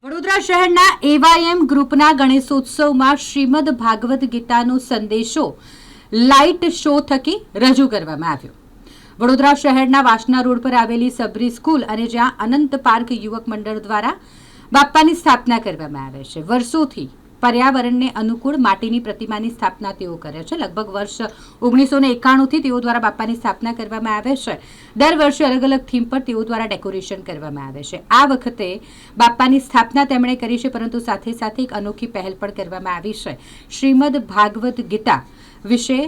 વડોદરા શહેરના એવાયએમ ગ્રુપના ગણેશોત્સવમાં શ્રીમદ ભાગવત ગીતાનો સંદેશો લાઇટ શો થકી રજૂ કરવામાં આવ્યો। વડોદરા શહેરના વાસણા રોડ પર આવેલી સબરી સ્કૂલ અને જ્યાં અનંત પાર્ક યુવક મંડળ દ્વારા બાપ્પાની સ્થાપના કરવામાં આવે છે। વર્ષોથી પર્યાવરણને અનુકૂળ માટીની પ્રતિમાની સ્થાપના તેઓ કરે છે। લગભગ વર્ષ 1991 થી તેઓ દ્વારા બાપ્પાની સ્થાપના કરવામાં આવે છે। દર વર્ષે અલગ અલગ થીમ પર તેઓ દ્વારા ડેકોરેશન કરવામાં આવે છે। આ વખતે બાપ્પાની સ્થાપના તેમણે કરી છે, પરંતુ સાથે સાથે એક અનોખી પહેલ પણ કરવામાં આવી છે। શ્રીમદ ભાગવત ગીતા વિશે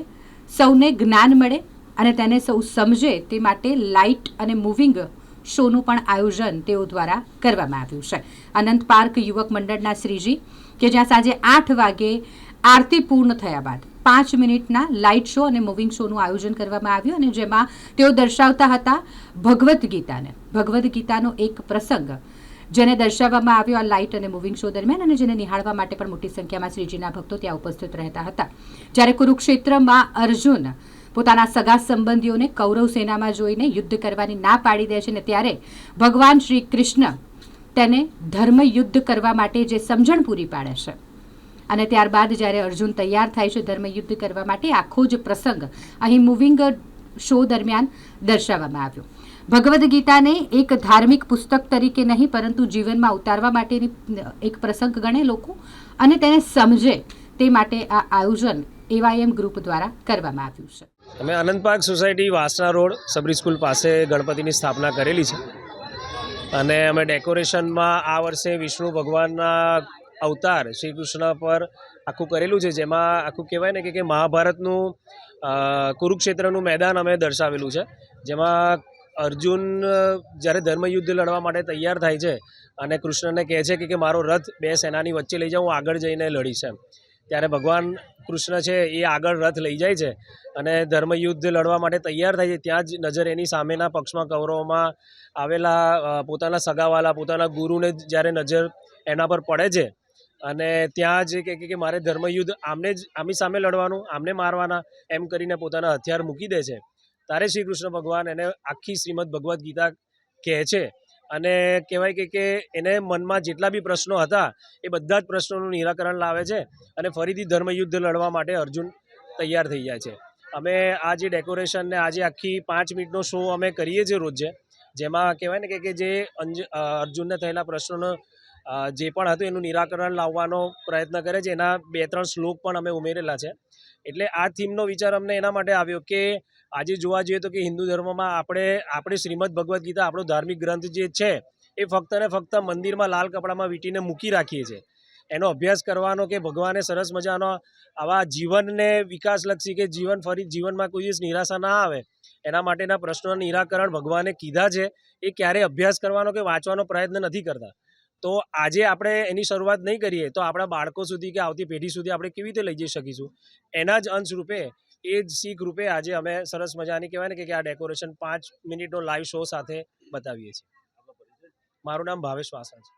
સૌને જ્ઞાન મળે અને તેને સૌ સમજે તે માટે લાઇટ અને મૂવિંગ શોનું પણ આયોજન તેઓ દ્વારા કરવામાં આવ્યું છે। અનંત પાર્ક યુવક મંડળના શ્રીજી કે જ્યાં સાંજે 8 વાગે આરતી પૂર્ણ થયા બાદ 5 મિનિટના લાઇટ શો અને મૂવિંગ શોનું આયોજન કરવામાં આવ્યું અને જેમાં તેઓ દર્શાવતા હતા ભગવદ્ ગીતાનો એક પ્રસંગ જેને દર્શાવવામાં આવ્યો આ લાઇટ અને મૂવિંગ શો દરમિયાન, અને જેને નિહાળવા માટે પણ મોટી સંખ્યામાં શ્રીજીના ભક્તો ત્યાં ઉપસ્થિત રહેતા હતા। જ્યારે કુરુક્ષેત્રમાં અર્જુન પોતાના સગા સંબંધીઓને કૌરવ સેનામાં જોઈને યુદ્ધ કરવાની ના પાડી દે છે, ને ત્યારે ભગવાન શ્રી કૃષ્ણ તેને ધર્મ યુદ્ધ કરવા માટે જે સમજણ પૂરી પાડે છે, અને ત્યારબાદ જ્યારે અર્જુન તૈયાર થાય છે ધર્મ યુદ્ધ કરવા માટે, આખો જ પ્રસંગ અહીં મૂવિંગ શો દરમિયાન દર્શાવવામાં આવ્યો। ભગવદ્ ગીતાને એક ધાર્મિક પુસ્તક તરીકે નહીં પરંતુ જીવનમાં ઉતારવા માટેની એક પ્રસંગ ગણે લોકો અને તેને સમજે તે માટે આ આયોજન એવાયએમ ગ્રુપ દ્વારા કરવામાં આવ્યું છે। અમે Anand Park Society Vasna Road Sabari School પાસે ગણપતિની સ્થાપના કરેલી છે અને અમે ડેકોરેશનમાં આ વર્ષે વિષ્ણુ ભગવાનના અવતાર શ્રી કૃષ્ણ પર આખું કરેલું છે, જેમાં આખું કહેવાય ને કે મહાભારતનું કુરુક્ષેત્રનું મેદાન અમે દર્શાવેલું છે, જેમાં અર્જુન જ્યારે ધર્મયુદ્ધ લડવા માટે તૈયાર થાય છે અને કૃષ્ણને કહે છે કે મારો રથ બે સેનાની વચ્ચે લઈ જાઉં, હું આગળ જઈને લડીશ એમ, ત્યારે ભગવાન કૃષ્ણ છે એ આગળ રથ લઈ જાય છે અને ધર્મયુદ્ધ લડવા માટે તૈયાર થાય છે। ત્યાં જ નજર એની સામેના પક્ષમાં કૌરવોમાં આવેલા પોતાના સગાવાલા પોતાના ગુરુને જ્યારે નજર એના પર પડે છે અને ત્યાં જ કે મારે ધર્મયુદ્ધ આમની સામે લડવાનું, આમને મારવાના એમ કરીને પોતાના હથિયાર મૂકી દે છે। ત્યારે શ્રી કૃષ્ણ ભગવાન એને આખી શ્રીમદ ભગવદ્ ગીતા કહે છે અને કહેવાય કે એને મનમાં જેટલા બી પ્રશ્નો હતા એ બધા જ પ્રશ્નોનું નિરાકરણ લાવે છે અને ફરીથી ધર્મયુદ્ધ લડવા માટે અર્જુન તૈયાર થઈ જાય છે। અમે આ જે ડેકોરેશનને આજે આખી 5 મિનિટનો શો અમે કરીએ છીએ રોજે, જેમાં કહેવાય ને કે જે અર્જુનને થયેલા પ્રશ્નોનો જે પણ હતું એનું નિરાકરણ લાવવાનો પ્રયત્ન કરે છે। એના 2-3 શ્લોક પણ અમે ઉમેરેલા છે। એટલે આ થીમનો વિચાર અમને એના માટે આવ્યો કે આજે જોવા જઈએ તો કે હિન્દુ ધર્મમાં આપણે શ્રીમદ ભગવદ્ ગીતા આપણો ધાર્મિક ગ્રંથ જે છે એ ફક્ત ને ફક્ત મંદિરમાં લાલ કપડામાં વીંટીને મૂકી રાખીએ છીએ। એનો અભ્યાસ કરવાનો કે ભગવાને સરસ મજાનો આવા જીવનને વિકાસલક્ષી કે જીવનમાં કોઈ દિવસ નિરાશા ના આવે એના માટેના પ્રશ્નોના નિરાકરણ ભગવાને કીધા છે, એ ક્યારેય અભ્યાસ કરવાનો કે વાંચવાનો પ્રયત્ન નથી કરતા। તો આજે આપણે એની શરૂઆત નહીં કરીએ તો આપણા બાળકો સુધી કે આવતી પેઢી સુધી આપણે કેવી રીતે લઈ જઈ શકીશું? એના જ અંશ રૂપે એ જ શીખ રૂપે આજે અમે સરસ મજાની કહેવાય ને કે આ ડેકોરેશન 5 મિનિટનો લાઈવ શો સાથે બતાવીએ છીએ। મારું નામ ભાવેશ વાસણ છે।